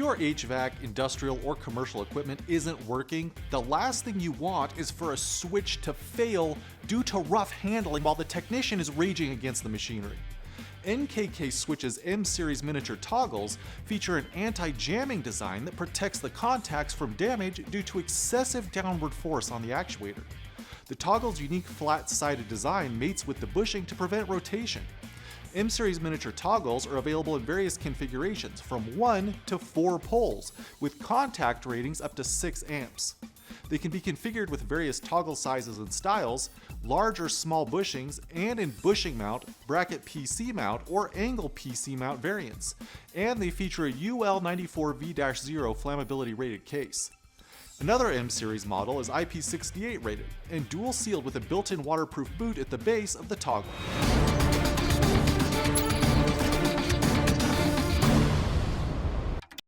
your HVAC, industrial, or commercial equipment isn't working, the last thing you want is for a switch to fail due to rough handling while the technician is raging against the machinery. NKK Switch's MSeries miniature toggles feature an anti-jamming design that protects the contacts from damage due to excessive downward force on the actuator. The toggle's unique flat-sided design mates with the bushing to prevent rotation. MSeries miniature toggles are available in various configurations from 1 to 4 poles, with contact ratings up to 6 amps. They can be configured with various toggle sizes and styles, large or small bushings, and in bushing mount, bracket PC mount, or angle PC mount variants. And they feature a UL94V-0 flammability rated case. Another MSeries model is IP68 rated and dual sealed with a built-in waterproof boot at the base of the toggle.